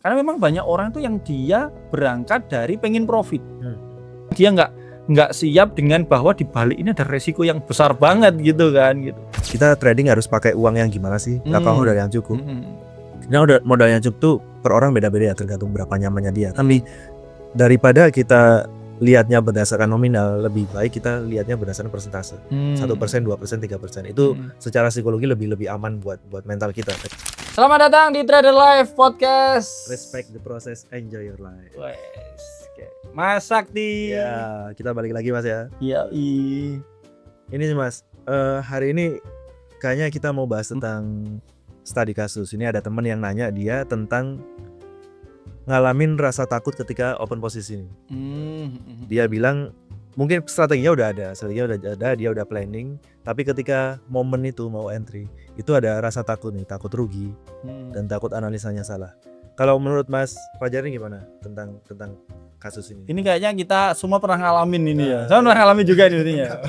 Karena memang banyak orang tuh yang dia berangkat dari pengen profit. Dia nggak siap dengan bahwa di balik ini ada resiko yang besar banget gitu kan gitu. Kita trading harus pakai uang yang gimana sih? Kalau modal yang cukup. Nah, modal yang cukup tuh per orang beda-beda ya, tergantung berapa nyamannya dia. Tapi daripada kita lihatnya berdasarkan nominal, lebih baik kita lihatnya berdasarkan persentase. 1%, 2%, 3%. Itu secara psikologi lebih aman buat mental kita. Selamat datang di Trader Life Podcast. Respect the process, enjoy your life. Wes, Mas Sakti. Ya, kita balik lagi Mas ya. Iya. Ini nih Mas, hari ini kayaknya kita mau bahas tentang studi kasus. Ini ada teman yang nanya dia tentang ngalamin rasa takut ketika open posisi ini. Dia bilang mungkin strateginya udah ada, dia udah planning, tapi ketika momen itu mau entry, itu ada rasa takut nih, takut rugi dan takut analisanya salah. Kalau menurut Mas Fajar ini gimana tentang kasus ini? Ini kayaknya kita semua pernah ngalamin ini ya. Saya pernah ngalamin juga ini ya.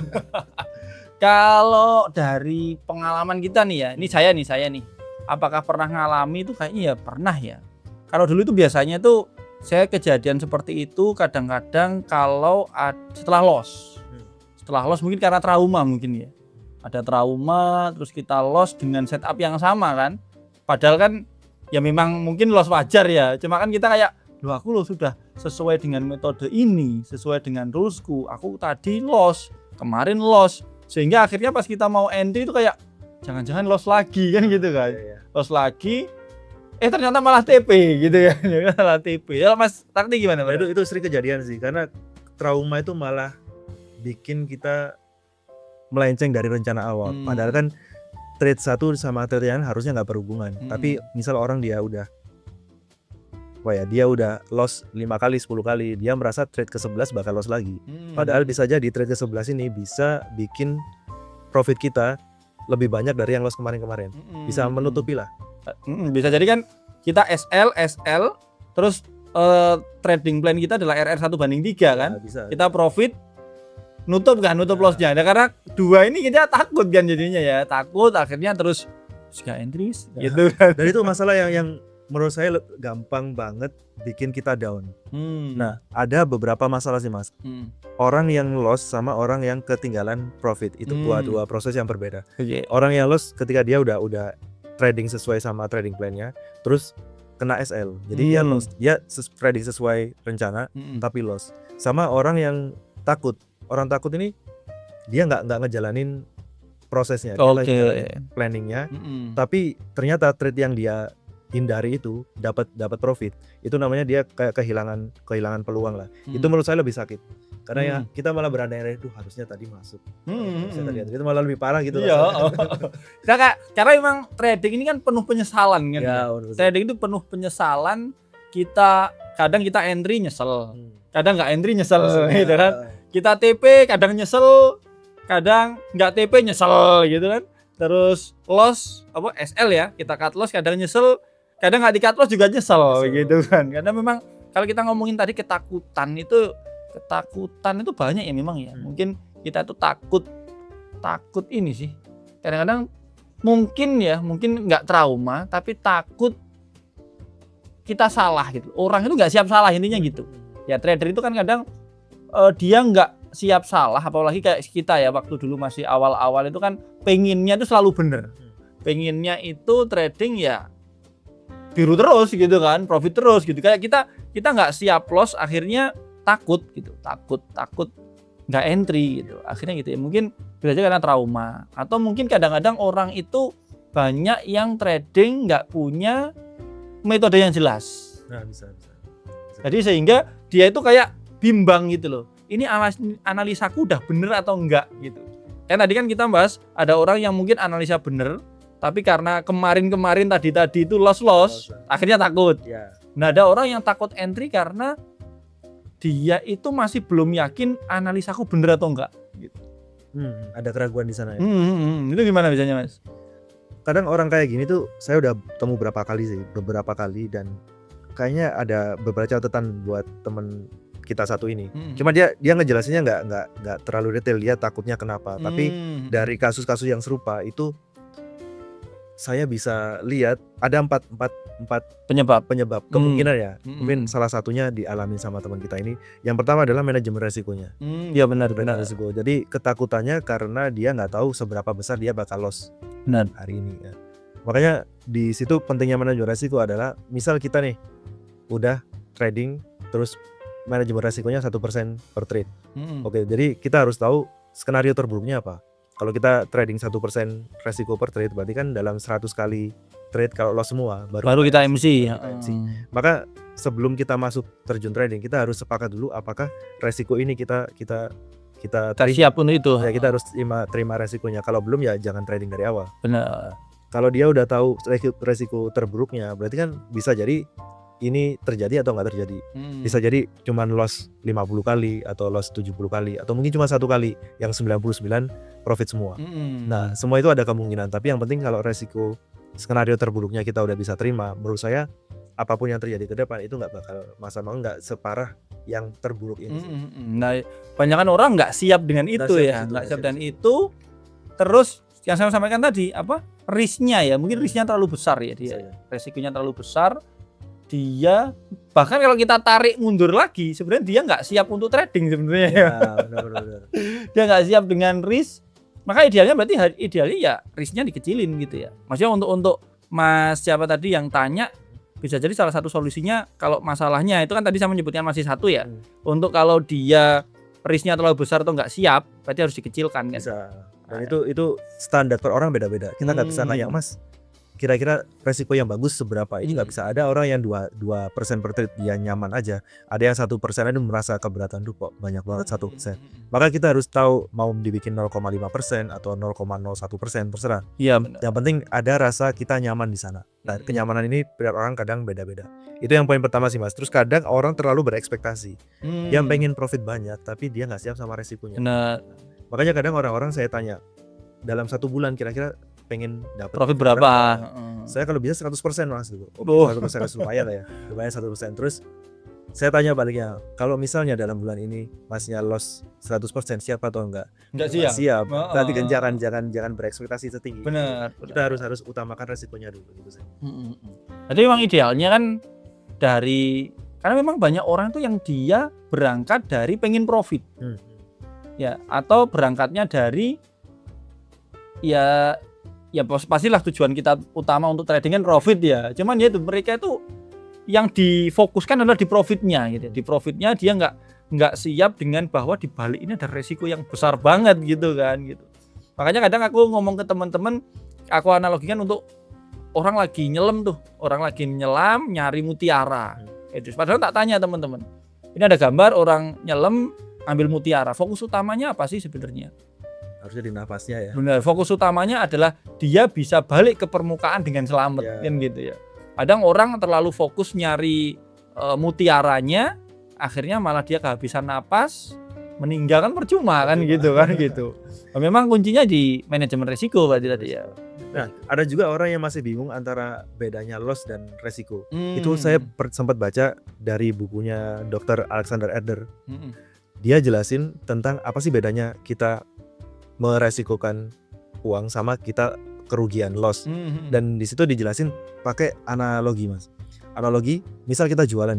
Kalau dari pengalaman kita nih ya, ini saya nih. Apakah pernah ngalami itu kayaknya ya pernah ya. Kalau dulu itu biasanya tuh saya kejadian seperti itu kadang-kadang kalau setelah loss. Setelah loss mungkin karena trauma mungkin ya. Ada trauma terus kita loss dengan setup yang sama kan. Padahal kan ya memang mungkin loss wajar ya. Cuma kan kita kayak aku loh sudah sesuai dengan metode ini, sesuai dengan rulesku. Aku tadi loss, kemarin loss. Sehingga akhirnya pas kita mau entry itu kayak jangan-jangan loss lagi kan gitu kan. Loss lagi ternyata malah TP gitu ya. Malah TP. Ya Mas Sakti gimana? Nah, itu sering kejadian sih, karena trauma itu malah bikin kita melenceng dari rencana awal. Padahal kan trade satu sama trade yang harusnya nggak berhubungan. Tapi misal orang dia udah loss 5 kali, 10 kali, dia merasa trade ke-11 bakal loss lagi. Padahal bisa jadi trade ke-11 ini bisa bikin profit kita lebih banyak dari yang loss kemarin-kemarin. Bisa menutupi lah. Bisa jadi kan kita SL terus trading plan kita adalah RR 1/3 kan. Bisa. Kita profit nutup lossnya. Nah, karena dua ini kita takut kan jadinya ya. Takut akhirnya terus gak entries gitu kan. Dan itu masalah yang menurut saya gampang banget bikin kita down. Nah, ada beberapa masalah sih Mas. Orang yang loss sama orang yang ketinggalan profit itu dua proses yang berbeda. Orang yang loss ketika dia udah trading sesuai sama trading plan-nya, terus kena SL. Jadi dia loss, dia trading sesuai rencana tapi loss. Sama orang yang takut. Orang takut ini dia nggak ngejalanin prosesnya, dia planningnya, tapi ternyata trade yang dia hindari itu dapat profit. Itu namanya dia kayak kehilangan peluang lah. Itu menurut saya lebih sakit. Karena ya kita malah berandai-andai harusnya tadi masuk. Itu malah lebih parah gitu. Iya. Karena memang trading ini kan penuh penyesalan kan. Ya, trading itu penuh penyesalan. Kadang kita entry nyesel. Kadang nggak entry nyesel gitu kan. Kita TP kadang nyesel, kadang nggak TP nyesel gitu kan. Terus loss SL ya, kita cut loss kadang nyesel, kadang nggak di cut loss juga nyesel gitu kan. Karena memang kalau kita ngomongin tadi ketakutan itu banyak ya memang ya. Mungkin kita tuh takut ini sih. Kadang-kadang mungkin nggak trauma tapi takut kita salah gitu. Orang itu nggak siap salah intinya gitu. Ya trader itu kan kadang dia nggak siap salah, apalagi kayak kita ya waktu dulu masih awal-awal itu kan penginnya itu selalu bener. Penginnya itu trading ya biru terus gitu kan, profit terus gitu. Kayak kita nggak siap loss, akhirnya takut nggak entry gitu. Akhirnya gitu ya, mungkin bisa aja karena trauma, atau mungkin kadang-kadang orang itu banyak yang trading nggak punya metode yang jelas. Nah, bisa. Jadi sehingga dia itu kayak bimbang gitu loh. Ini analisaku udah bener atau enggak gitu. Kan tadi kan kita bahas ada orang yang mungkin analisa bener, tapi karena kemarin tadi itu loss, akhirnya takut. Nah, ada orang yang takut entry karena dia itu masih belum yakin analisaku bener atau enggak gitu. Ada keraguan di sana ya. Itu gimana biasanya Mas? Kadang orang kayak gini tuh saya udah temu beberapa kali dan kayaknya ada beberapa catatan buat temen kita satu ini. Cuma dia ngejelasinnya nggak terlalu detail, dia takutnya kenapa. Tapi dari kasus-kasus yang serupa itu saya bisa lihat ada empat penyebab kemungkinan ya. Mungkin salah satunya dialami sama teman kita ini. Yang pertama adalah manajemen resikonya. Ya benar. Resiko. Jadi ketakutannya karena dia nggak tahu seberapa besar dia bakal loss hari ini ya. Makanya di situ pentingnya manajemen resiko adalah misal kita nih udah trading terus manajemen resikonya 1% per trade. Oke, jadi kita harus tahu skenario terburuknya apa. Kalau kita trading 1% resiko per trade berarti kan dalam 100 kali trade kalau loss semua baru kita MC. Maka sebelum kita masuk terjun trading kita harus sepakat dulu apakah resiko ini kita siap untuk itu. Ya kita harus terima resikonya. Kalau belum ya jangan trading dari awal. Benar. Kalau dia udah tahu resiko terburuknya berarti kan bisa jadi ini terjadi atau nggak terjadi. Bisa jadi cuman loss 50 kali atau loss 70 kali atau mungkin cuma 1 kali yang 99 profit semua. Nah, semua itu ada kemungkinan, tapi yang penting kalau resiko skenario terburuknya kita udah bisa terima, menurut saya apapun yang terjadi ke depan itu nggak bakal nggak separah yang terburuk ini. Nah, banyak orang nggak siap dengan itu ya, nggak siap dengan itu. Terus yang saya sampaikan tadi risknya ya, mungkin risknya terlalu besar ya dia, resikonya terlalu besar. Dia bahkan kalau kita tarik mundur lagi sebenarnya dia nggak siap untuk trading sebenarnya ya, benar. Dia nggak siap dengan risk, maka idealnya ya risknya dikecilin gitu ya. Maksudnya untuk Mas siapa tadi yang tanya, bisa jadi salah satu solusinya kalau masalahnya itu kan tadi saya menyebutkan masih satu ya, untuk kalau dia risknya terlalu besar atau nggak siap berarti harus dikecilkan kan. Bisa. Dan itu standar per orang beda-beda. Kita nggak bisa nanya, Mas kira-kira resiko yang bagus seberapa. Ini nggak bisa. Ada orang yang 2% per trade dia nyaman aja, ada yang 1% itu merasa keberatan tuh kok banyak banget 1%. Maka kita harus tahu mau dibikin 0,5% atau 0,01%, terserah. Iya. Yang penting ada rasa kita nyaman di sana. Nah, kenyamanan ini tiap orang kadang beda-beda. Itu yang poin pertama sih Mas. Terus kadang orang terlalu berekspektasi, yang pengen profit banyak tapi dia nggak siap sama resikonya. Benar. Makanya kadang orang-orang saya tanya dalam 1 bulan kira-kira pengen dapat profit berapa? Saya kalau bisa 100% Mas gitu. 100% lumayan lah ya. Lumayan 100%. Terus saya tanya baliknya, kalau misalnya dalam bulan ini Masnya loss 100% siap atau enggak? Enggak siap. Berarti kan jangan berekspektasi setinggi. Benar. Kita harus utamakan resikonya dulu gitu sih. Jadi memang idealnya kan karena memang banyak orang tuh yang dia berangkat dari pengen profit. Ya, atau berangkatnya dari ya pastilah tujuan kita utama untuk trading kan profit ya. Cuman ya itu mereka itu yang difokuskan adalah di profitnya gitu. Di profitnya dia nggak siap dengan bahwa di balik ini ada resiko yang besar banget gitu kan gitu. Makanya kadang aku ngomong ke teman-teman, aku analogikan untuk orang lagi nyelam nyari mutiara. Itu padahal tak tanya teman-teman. Ini ada gambar orang nyelam ambil mutiara. Fokus utamanya apa sih sebenarnya? Harusnya di nafasnya ya. Benar, fokus utamanya adalah dia bisa balik ke permukaan dengan selamat kan gitu ya. Kadang orang terlalu fokus nyari mutiaranya, akhirnya malah dia kehabisan napas, meninggal kan percuma kan gitu. Nah, memang kuncinya di manajemen risiko tadi ya. Nah, ada juga orang yang masih bingung antara bedanya loss dan resiko. Itu saya sempat baca dari bukunya Dr. Alexander Adler. Dia jelasin tentang apa sih bedanya kita meresikokan uang sama kita kerugian loss. Dan di situ dijelasin pakai analogi Mas. Analogi, misal kita jualan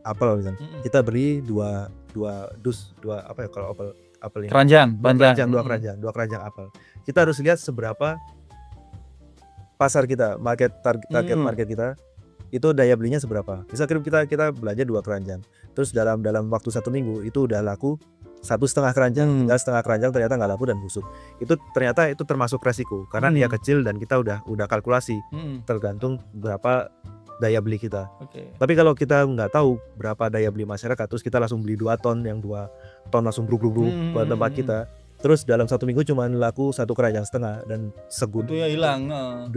apel misalnya. Kita beli dua kalau apel ini. Keranjang, dua keranjang apel. Kita harus lihat seberapa pasar kita, target market kita itu daya belinya seberapa. Misal kita belanja 2 keranjang. Terus dalam waktu 1 minggu itu udah laku 1,5 keranjang, tinggal setengah keranjang ternyata nggak laku dan busuk. Itu ternyata itu termasuk resiko karena dia kecil dan kita udah kalkulasi tergantung berapa daya beli kita. Tapi kalau kita nggak tahu berapa daya beli masyarakat, terus kita langsung beli 2 ton, yang 2 ton langsung bruk buat tempat kita. Terus dalam 1 minggu cuma laku 1 keranjang setengah dan segunung itu ya hilang.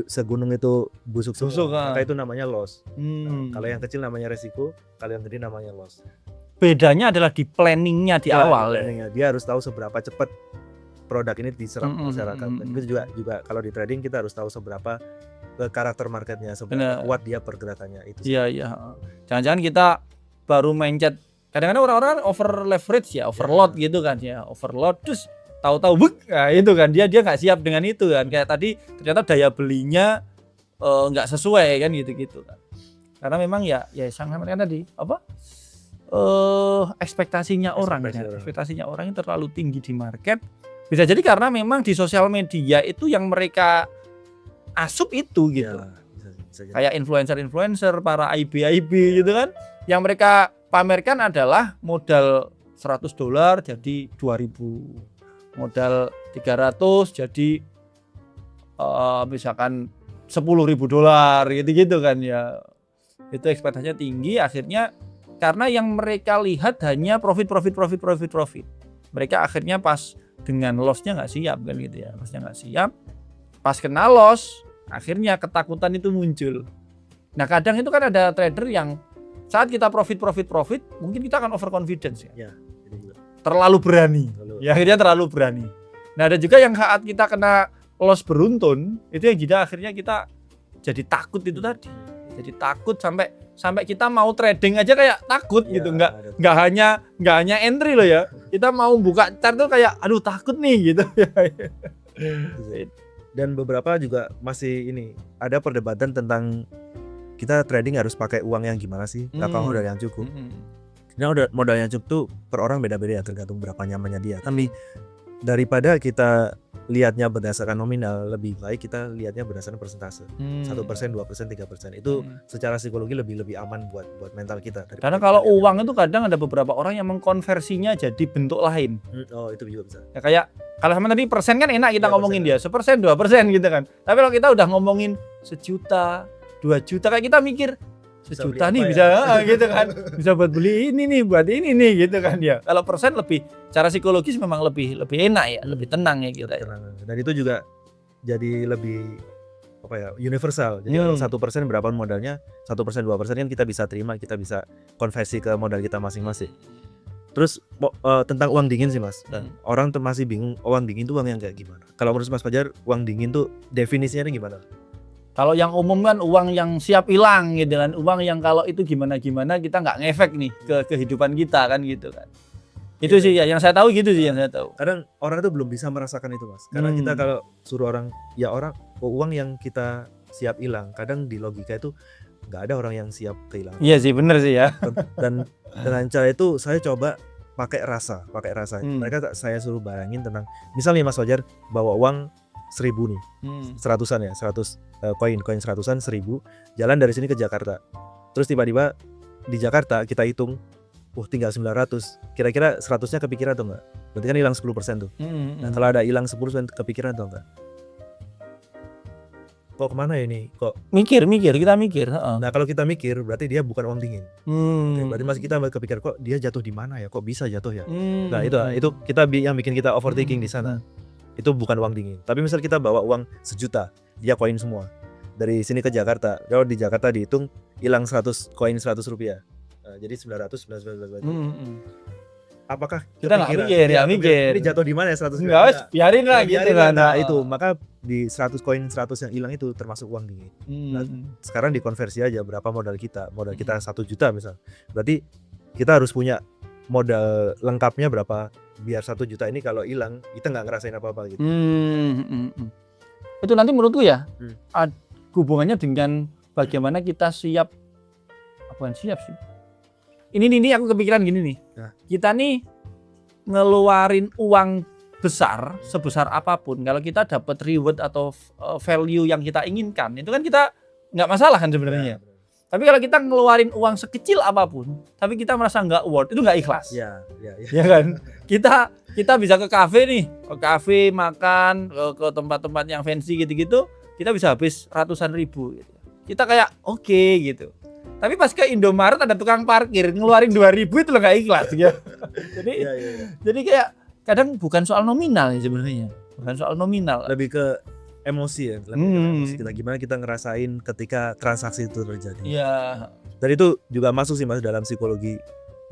Segunung itu busuk semua. Maka itu namanya loss. Kalau yang kecil namanya resiko, kalau yang gede namanya loss. Bedanya adalah di planningnya di awal. Dia harus tahu seberapa cepat produk ini diserap masyarakat. Itu juga kalau di trading kita harus tahu seberapa karakter marketnya, seberapa kuat dia pergerakannya itu. Iya. Jangan-jangan kita baru mindset. Kadang-kadang orang-orang over leverage ya, overload gitu kan ya, overload terus tahu-tahu nah itu kan dia nggak siap dengan itu kan, kayak tadi ternyata daya belinya nggak sesuai kan gitu kan, karena memang ya sangat kan tadi apa ekspektasinya orang yang terlalu tinggi di market. Bisa jadi karena memang di sosial media itu yang mereka asup itu gitu. Ya, bisa kayak influencer, para IB gitu kan. Yang mereka pamerkan adalah modal $100 jadi 2.000. Modal 300 jadi misalkan $10.000 gitu kan ya. Itu ekspektasinya tinggi, akhirnya karena yang mereka lihat hanya profit. Mereka akhirnya pas dengan loss-nya nggak siap kan gitu ya. Loss-nya nggak siap. Pas kena loss, akhirnya ketakutan itu muncul. Nah kadang itu kan ada trader yang saat kita profit, mungkin kita akan overconfidence ya. Terlalu berani. Ya akhirnya terlalu berani. Nah ada juga yang saat kita kena loss beruntun, itu yang jadi akhirnya kita jadi takut itu tadi. Jadi takut sampai kita mau trading aja kayak takut gitu, nggak hanya entry loh ya, kita mau buka chart tuh kayak aduh takut nih gitu. Dan beberapa juga masih ini ada perdebatan tentang kita trading harus pakai uang yang gimana sih, apakah modal yang cukup. Nah modal yang cukup tuh per orang beda-beda ya, tergantung berapa nyamannya dia. Tapi daripada kita lihatnya berdasarkan nominal, lebih baik kita lihatnya berdasarkan persentase. 1%, 2%, 3%. Itu secara psikologi lebih aman buat mental kita. Karena kalau uang itu kadang ada beberapa orang yang mengkonversinya jadi bentuk lain. Oh, itu juga bisa. Ya kayak kalau sama tadi persen kan enak kita ngomongin dia, 1%, 2% gitu kan. Tapi kalau kita udah ngomongin 1 juta, 2 juta kayak kita mikir 1 juta nih bisa gitu kan. Bisa buat beli ini nih, buat ini nih gitu kan ya. Kalau persen lebih secara psikologis memang lebih enak ya, lebih tenang ya kita. Dan itu juga jadi lebih apa ya, universal. Jadi kalau 1% berapa modalnya, 1%, 2% kan kita bisa terima, kita bisa konversi ke modal kita masing-masing. Terus tentang uang dingin sih Mas. Dan orang masih bingung uang dingin itu uang yang kayak gimana. Kalau menurut Mas Fajar, uang dingin tuh definisinya gimana? Kalau yang umum kan uang yang siap hilang gitu kan, uang yang kalau itu gimana kita nggak ngefek nih ke kehidupan kita kan gitu kan. Itu sih ya yang saya tahu gitu sih yang saya tahu. Kadang orang itu belum bisa merasakan itu Mas. Karena kita kalau suruh orang uang yang kita siap hilang, kadang di logika itu nggak ada orang yang siap kehilangan. Iya sih benar sih ya. Dan dengan cara itu saya coba pakai rasa. Mereka saya suruh bayangin tentang misalnya Mas Fajar bawa uang 1.000 nih, 100-an ya, 100 koin 100-an 1.000, jalan dari sini ke Jakarta. Terus tiba-tiba di Jakarta kita hitung, tinggal 900. Kira-kira 100-nya kepikiran atau enggak? Berarti kan hilang 10% tuh. Nah, kalau ada hilang 10% kepikiran atau enggak? Kok kemana ya ini? Kok kita mikir. Nah, kalau kita mikir berarti dia bukan uang dingin. Berarti masih kita kepikir kok dia jatuh di mana ya? Kok bisa jatuh ya? Nah, itu kita yang bikin kita overthinking di sana. Itu bukan uang dingin. Tapi misal kita bawa uang 1 juta, dia koin semua. Dari sini ke Jakarta, kalau di Jakarta dihitung hilang 100 koin 100 rupiah. Jadi 900. Apakah kita nggak mikir? Ini jatuh di mana ya 100? Enggak, biarin lah gitu kan. Nah, itu maka di 100 koin 100 yang hilang itu termasuk uang dingin. Nah, sekarang dikonversi aja berapa modal kita. Modal kita 1 juta misal. Berarti kita harus punya modal lengkapnya berapa biar 1 juta ini kalau hilang kita nggak ngerasain apa-apa gitu. Itu nanti menurutku ya hubungannya dengan bagaimana kita siap. Apaan siap sih? Ini aku kepikiran gini nih. Kita nih ngeluarin uang besar sebesar apapun, kalau kita dapat reward atau value yang kita inginkan, itu kan kita nggak masalah kan sebenarnya. Tapi kalau kita ngeluarin uang sekecil apapun, tapi kita merasa nggak worth, itu nggak ikhlas. Ya kan? Kita bisa ke kafe nih, makan, ke tempat-tempat yang fancy gitu-gitu, kita bisa habis ratusan ribu. Gitu. Kita kayak oke gitu. Tapi pas ke Indomaret ada tukang parkir ngeluarin 2.000 itu lo nggak ikhlas ya. Jadi kayak kadang bukan soal nominal ya sebenarnya, bukan soal nominal. Lebih ke emosi ya, emosi kita gimana kita ngerasain ketika transaksi itu terjadi. Iya. Dan itu juga masuk sih Mas dalam psikologi.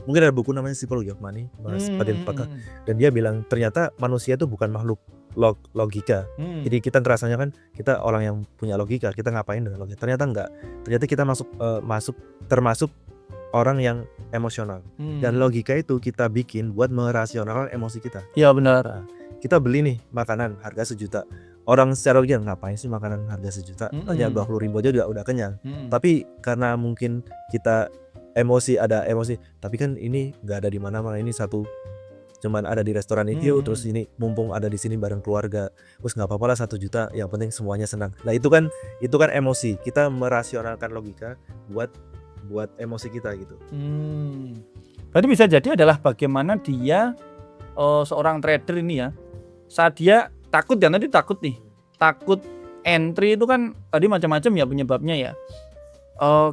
Mungkin ada buku namanya Psychology of Money, Mas Padin Paka. Dan dia bilang ternyata manusia itu bukan makhluk logika. Jadi kita ngerasanya kan kita orang yang punya logika, kita ngapain dengan logika. Ternyata enggak. Ternyata kita termasuk orang yang emosional. Dan logika itu kita bikin buat merasionalkan emosi kita. Iya benar. Nah, kita beli nih makanan harga 1 juta. Orang secara logika ngapain sih makanan harga 1 juta? Hanya 20.000 aja udah kenyang. Tapi karena mungkin kita ada emosi, tapi kan ini nggak ada di mana-mana, ini cuman ada di restoran itu, terus ini mumpung ada di sini bareng keluarga, terus nggak apa-apa lah 1 juta, yang penting semuanya senang. Nah itu kan emosi, kita merasionalkan logika buat emosi kita gitu. Berarti bisa jadi adalah bagaimana dia seorang trader ini ya, saat dia takut takut entry itu kan tadi macam-macam ya penyebabnya ya.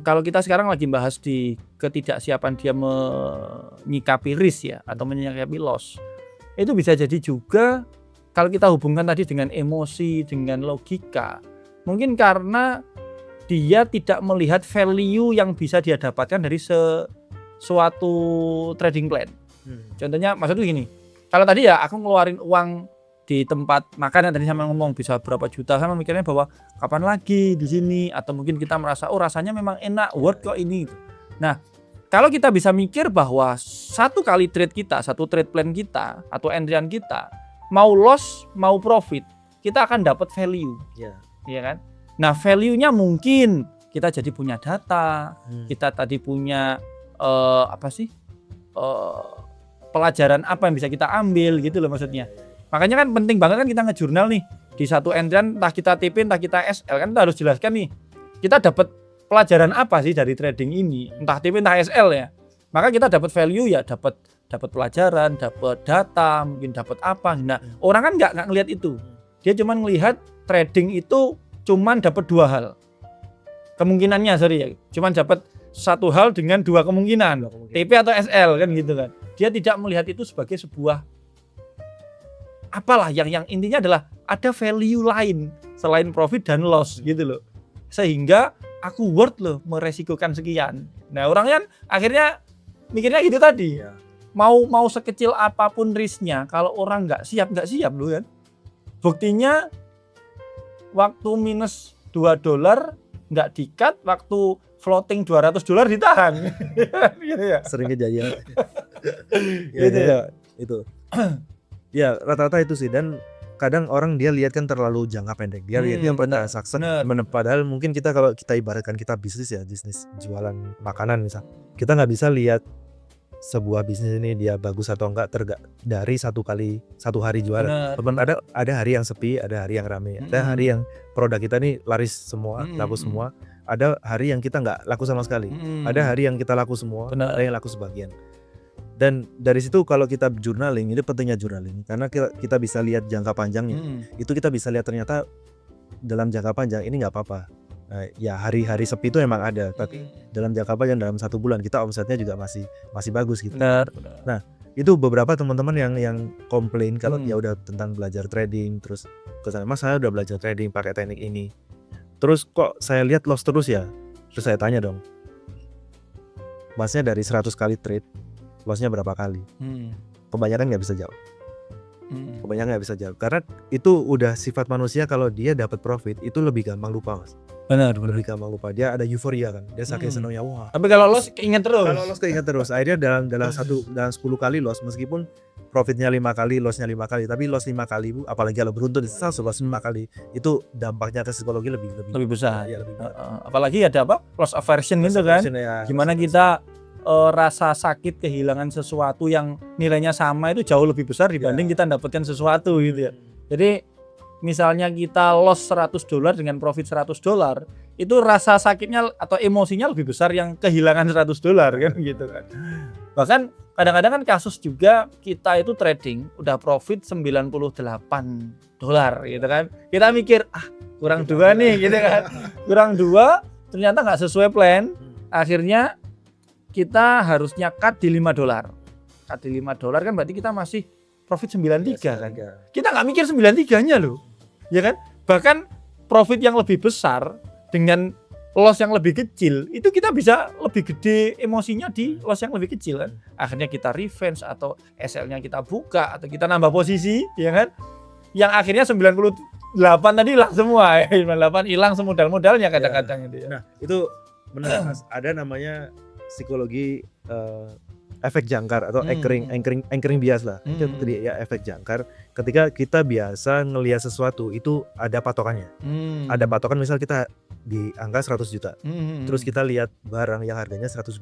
Kalau kita sekarang lagi bahas di ketidaksiapan dia menyikapi risk ya atau menyikapi loss, itu bisa jadi juga kalau kita hubungkan tadi dengan emosi, dengan logika, mungkin karena dia tidak melihat value yang bisa dia dapatkan dari suatu trading plan. Contohnya maksudnya gini, kalau tadi ya aku ngeluarin uang di tempat makan yang tadi sama ngomong bisa berapa juta, sama mikirnya bahwa kapan lagi di sini, atau mungkin kita merasa rasanya memang enak, worth kok ini. Nah, kalau kita bisa mikir bahwa satu kali trade kita, satu trade plan kita atau entryan kita, mau loss mau profit, kita akan dapat value. Iya kan? Nah, value-nya mungkin kita jadi punya data, kita tadi punya pelajaran apa yang bisa kita ambil gitu loh maksudnya. Makanya kan penting banget kan kita ngejurnal nih di satu entryan, entah kita TP entah kita SL, kan kita harus jelaskan nih kita dapat pelajaran apa sih dari trading ini, entah TP entah SL ya. Maka kita dapat value ya, dapat pelajaran, dapat data, mungkin dapat apa. Nah, orang kan nggak ngelihat itu, dia cuma ngelihat trading itu cuma dapat 2 hal kemungkinannya, cuma dapat 1 hal dengan 2 kemungkinan, TP atau SL kan gitu kan. Dia tidak melihat itu sebagai sebuah apalah yang intinya adalah ada value lain selain profit dan loss gitu loh, sehingga aku worth loh meresikokan sekian. Nah orang kan akhirnya mikirnya gitu tadi, mau sekecil apapun risknya, kalau orang nggak siap loh kan. Buktinya waktu minus $2 nggak di-cut, waktu floating $200 ditahan. Gitu ya. Sering kejadian. Itu. Ya rata-rata itu sih, dan kadang orang dia lihat kan terlalu jangka pendek, dia lihat yang pernah sukses, padahal mungkin kalau kita ibaratkan kita bisnis jualan makanan misal, kita nggak bisa lihat sebuah bisnis ini dia bagus atau enggak dari satu hari jualan. Ada hari yang sepi, ada hari yang rame, ada hari yang produk kita nih laris semua, laku semua, ada hari yang kita nggak laku sama sekali, ada hari yang kita laku semua, ada yang laku sebagian. Dan dari situ kalau kita journaling, ini pentingnya journaling karena kita bisa lihat jangka panjangnya. Itu kita bisa lihat ternyata dalam jangka panjang ini nggak apa-apa. Ya hari-hari sepi itu emang ada, tapi dalam jangka panjang, dalam 1 bulan kita omsetnya juga masih bagus gitu. Benar. Nah itu beberapa teman-teman yang komplain kalau dia udah tentang belajar trading, terus kesana, mas saya udah belajar trading pakai teknik ini, terus kok saya lihat loss terus ya. Terus saya tanya dong, masnya dari 100 kali trade lossnya berapa kali? Kebanyakan nggak bisa jawab. Karena itu udah sifat manusia, kalau dia dapat profit itu lebih gampang lupa, mas. Benar. Lebih gampang lupa, dia ada euforia kan, dia saking senangnya wah. Tapi kalau loss keinget terus. Akhirnya dalam 10 kali loss, meskipun profitnya 5 kali, lossnya 5 kali, tapi loss 5 kali bu, apalagi kalau beruntun loss 5 kali, itu dampaknya ke psikologi lebih besar. Ya, lebih apalagi ada loss aversion gitu kan. Gimana kita rasa sakit kehilangan sesuatu yang nilainya sama itu jauh lebih besar dibanding kita dapatkan sesuatu gitu ya. Jadi misalnya kita loss $100 dengan profit $100, itu rasa sakitnya atau emosinya lebih besar yang kehilangan $100 kan gitu kan. Bahkan kadang-kadang kan kasus juga kita itu trading udah profit $98 gitu kan. Kita mikir kurang 2 nih gitu kan. Kurang 2 ternyata nggak sesuai plan. Akhirnya kita harusnya cut di $5. Cut di $5 kan berarti kita masih profit 93 kan. Kita nggak mikir 93-nya loh. Ya kan? Bahkan profit yang lebih besar dengan loss yang lebih kecil, itu kita bisa lebih gede emosinya di loss yang lebih kecil kan. Akhirnya kita revenge atau SL-nya kita buka atau kita nambah posisi, ya kan? Yang akhirnya 98 tadi hilang semua, 98 hilang semodal-modalnya kadang-kadang itu ya. Nah, itu benar Mas. Ada namanya psikologi efek jangkar atau anchoring bias lah. Itu tadi ya, efek jangkar. ketika kita biasa ngelihat sesuatu itu ada patokannya. Ada patokan, misal kita di angka 100 juta. Terus kita lihat barang yang harganya 120.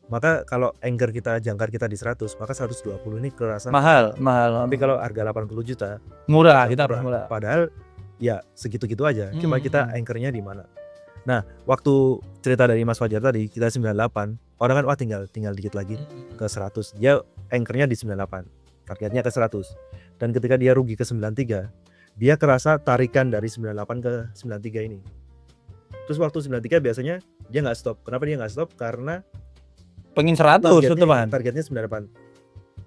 Maka kalau anchor kita, jangkar kita di 100, maka 120 ini kerasa mahal. Tapi kalau harga 80 juta murah, kita murah. Padahal ya segitu-gitu aja. Cuma kita anchornya di mana. Nah, waktu cerita dari Mas Fajar tadi, kita 98, orang kan wah tinggal dikit lagi ke 100. Dia anchornya di 98, targetnya ke 100. Dan ketika dia rugi ke 93, dia kerasa tarikan dari 98 ke 93 ini. Terus waktu 93 biasanya dia nggak stop. Kenapa dia nggak stop? Karena pengen 100 targetnya 98.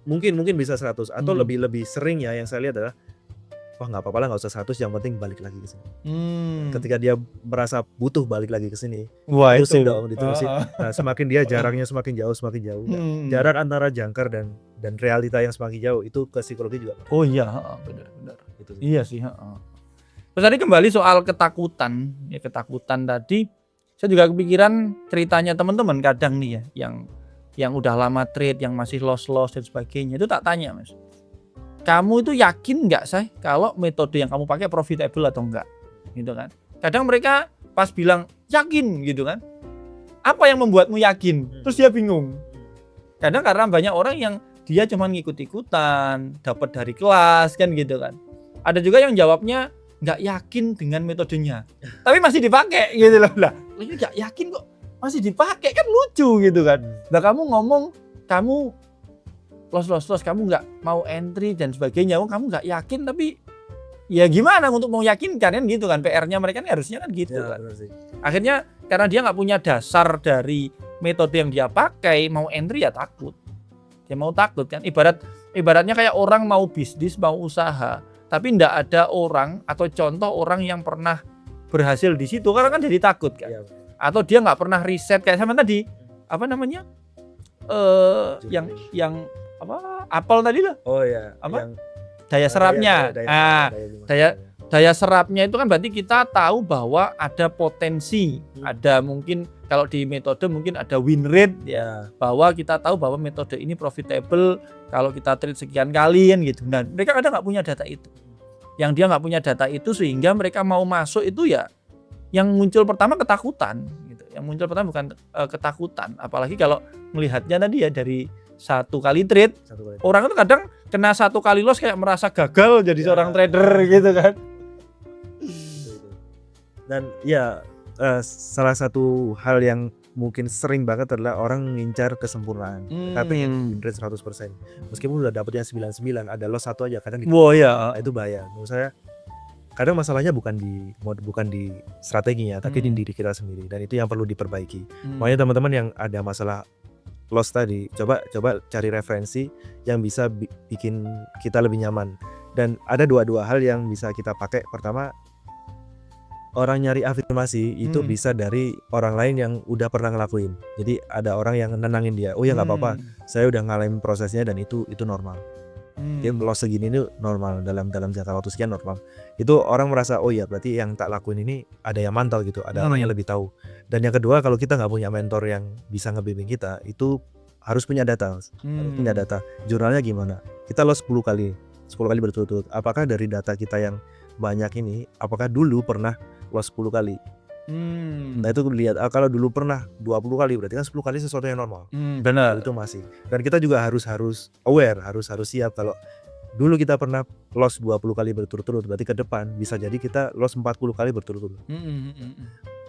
Mungkin bisa 100 atau lebih sering ya yang saya lihat adalah wah nggak apa-apa lah, nggak usah 100, yang penting balik lagi ke sini. Ketika dia merasa butuh balik lagi ke sini, wah itu dong diterusin. Nah, semakin dia jaraknya semakin jauh. Jarak antara jangkar dan realita yang semakin jauh itu ke psikologi juga. Oh iya, benar. Gitu. Iya sih. Terus tadi kembali soal ketakutan. Ya ketakutan tadi, saya juga kepikiran ceritanya teman-teman kadang nih ya, yang udah lama trade, yang masih loss dan sebagainya. Itu tak tanya, Mas. Kamu itu yakin nggak sih kalau metode yang kamu pakai profitable atau enggak, gitu kan? Kadang mereka pas bilang yakin, gitu kan? Apa yang membuatmu yakin? Terus dia bingung. Kadang karena banyak orang yang dia cuma ngikut-ikutan, dapat dari kelas kan gitu kan. Ada juga yang jawabnya nggak yakin dengan metodenya, tapi masih dipakai gitu loh. Lah, ini nggak yakin kok masih dipakai, kan lucu gitu kan. Nah kamu ngomong kamu loss, kamu nggak mau entry dan sebagainya, kamu nggak yakin, tapi ya gimana untuk mau yakinkan kan gitu kan, PR-nya mereka kan harusnya kan gitu ya, kan. Akhirnya karena dia nggak punya dasar dari metode yang dia pakai, mau entry ya takut. Dia mau takut kan, ibaratnya kayak orang mau bisnis, mau usaha, tapi nggak ada orang atau contoh orang yang pernah berhasil di situ, karena kan jadi takut kan. Ya. Atau dia nggak pernah riset kayak sama tadi, apa namanya? Yang apa? Apel tadi lah. Oh ya. Apa? Daya serapnya. Daya serapnya itu kan berarti kita tahu bahwa ada potensi, ada mungkin kalau di metode mungkin ada win rate ya, bahwa kita tahu bahwa metode ini profitable kalau kita trade sekian kali kan gitu. Nah, mereka kadang nggak punya data itu. Yang dia nggak punya data itu sehingga mereka mau masuk itu ya yang muncul pertama ketakutan gitu. Yang muncul pertama bukan ketakutan, apalagi kalau melihatnya tadi ya dari satu kali trade. Orang itu kadang kena satu kali loss kayak merasa gagal jadi seorang trader gitu kan. Dan ya salah satu hal yang mungkin sering banget adalah orang ngincar kesempurnaan. Tapi yang trade 100%. Meskipun udah dapetnya 99, ada loss satu aja kadang itu bahaya. Menurut saya kadang masalahnya bukan di strateginya, tapi di diri kita sendiri, dan itu yang perlu diperbaiki. Makanya teman-teman yang ada masalah loss tadi, coba cari referensi yang bisa bikin kita lebih nyaman. Dan ada dua hal yang bisa kita pakai. Pertama, orang nyari afirmasi itu bisa dari orang lain yang udah pernah ngelakuin. Jadi ada orang yang nenangin dia, oh ya nggak apa-apa, saya udah ngalamin prosesnya dan itu normal. Dia loss segini itu normal, dalam jangka waktu sekian normal. Itu orang merasa oh ya berarti yang tak lakuin ini ada yang mantau gitu, ada orang yang lebih tahu. Dan yang kedua, kalau kita nggak punya mentor yang bisa ngebimbing kita, itu harus punya data. Harus punya data. Jurnalnya gimana? Kita loss 10 kali berturut-turut. Apakah dari data kita yang banyak ini, apakah dulu pernah loss 10 kali? Nah itu lihat, kalau dulu pernah 20 kali, berarti kan 10 kali sesuatu yang normal. Benar. Itu masih. Dan kita juga harus aware, harus siap kalau dulu kita pernah loss 20 kali berturut-turut, berarti ke depan bisa jadi kita loss 40 kali berturut-turut.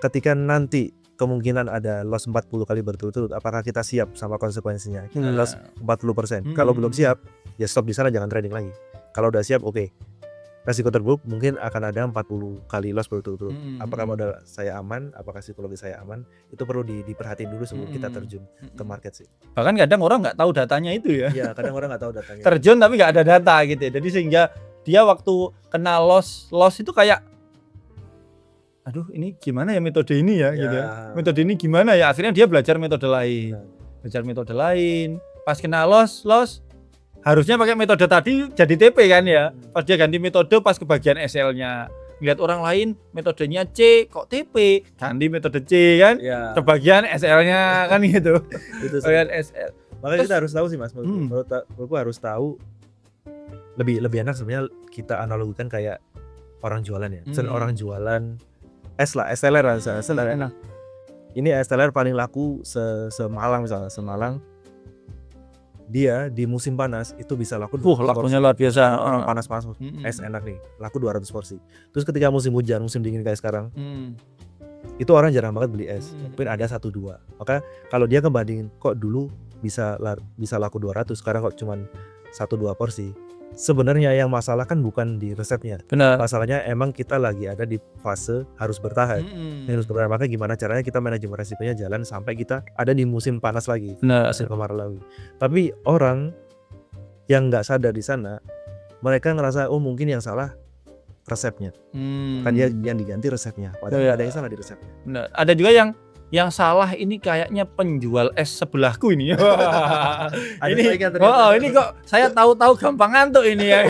Ketika nanti kemungkinan ada loss 40 kali berturut-turut, apakah kita siap sama konsekuensinya? Kita loss 40%. Kalau belum siap, ya stop di sana, jangan trading lagi. Kalau udah siap, oke. Resiko terburuk mungkin akan ada 40 kali loss berturut-turut. Apakah modal saya aman? Apakah psikologi saya aman? Itu perlu diperhatiin dulu sebelum kita terjun ke market sih. Bahkan kadang orang nggak tahu datanya itu ya. Iya, kadang orang nggak tahu datanya. Terjun tapi nggak ada data gitu. Jadi sehingga dia waktu kena loss itu kayak, aduh ini gimana ya metode ini ya, gitu ya. Metode ini gimana ya? Akhirnya dia belajar metode lain. Pas kena loss harusnya pakai metode tadi jadi TP kan ya. Pas dia ganti metode pas kebagian SL-nya. Ngeliat orang lain metodenya C kok TP, ganti metode C kan. Kebagian SL-nya kan gitu. Itu bagian SL. Makanya kita harus tahu sih Mas. Menurutku harus tahu lebih enak sebenarnya kita analogikan kayak orang jualan ya. Misalnya orang jualan es teler enak. Ini es teler paling laku Semalang misalnya, Semalang. Dia di musim panas itu bisa laku lakunya luar biasa. Panas es enak nih, laku 200 porsi. Terus ketika musim hujan, musim dingin kayak sekarang, itu orang jarang banget beli es, mungkin ada 1-2. Maka kalau dia kebandingin kok dulu bisa laku 200, sekarang kok cuman 1-2 porsi. Sebenarnya yang masalah kan bukan di resepnya. Benar. Masalahnya emang kita lagi ada di fase harus bertahan. Harus bertahan, maka gimana caranya kita manajemen resikonya jalan sampai kita ada di musim panas lagi, musim kemarau lagi. Tapi orang yang nggak sadar di sana, mereka ngerasa mungkin yang salah resepnya. Kan dia yang diganti resepnya. Padahal ada yang salah di resepnya. Benar. Ada juga yang salah ini kayaknya penjual es sebelahku ini. Ini kok saya tahu-tahu gampang ngantuk ini ya.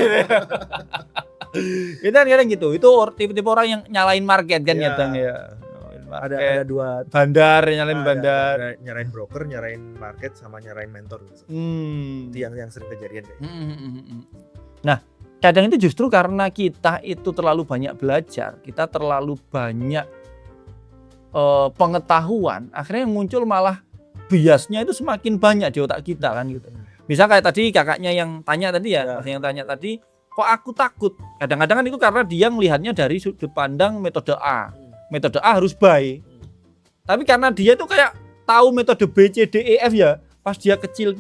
Itu kan kadang gitu. Itu tipe-tipe orang yang nyalain market kan ya. Ada 2 bandar, nyalain bandar, nyalain broker, nyalain market, sama nyalain mentor. Itu yang sering kejadian kayak. Nah, kadang itu justru karena kita itu terlalu banyak belajar, kita terlalu banyak pengetahuan, akhirnya yang muncul malah biasnya itu semakin banyak di otak kita kan gitu. Misal kayak tadi kakaknya yang tanya tadi yang tanya tadi, kok aku takut? Kadang-kadang kan itu karena dia melihatnya dari sudut pandang metode A. Metode A harus buy. Tapi karena dia itu kayak tahu metode B, C, D, E, F ya, pas dia kecilin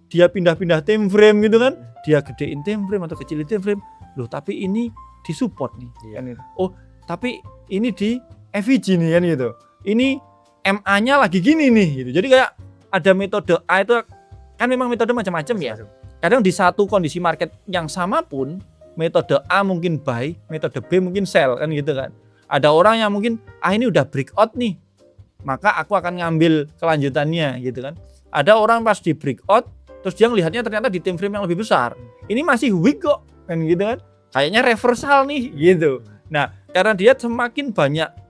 dia pindah-pindah time frame gitu kan, dia gedein time frame atau kecilin time frame. Loh, tapi ini disupport nih. Kan gitu. Oh, tapi ini di FVG nih kan gitu. Ini MA-nya lagi gini nih gitu. Jadi kayak ada metode A itu kan memang metode macam-macam ya. Kadang di satu kondisi market yang sama pun metode A mungkin buy, metode B mungkin sell kan gitu kan. Ada orang yang mungkin ini udah breakout nih, maka aku akan ngambil kelanjutannya gitu kan. Ada orang pas di breakout terus dia ngelihatnya ternyata di time frame yang lebih besar. Ini masih weak kok kan gitu kan. Kayaknya reversal nih gitu. Nah, karena dia semakin banyak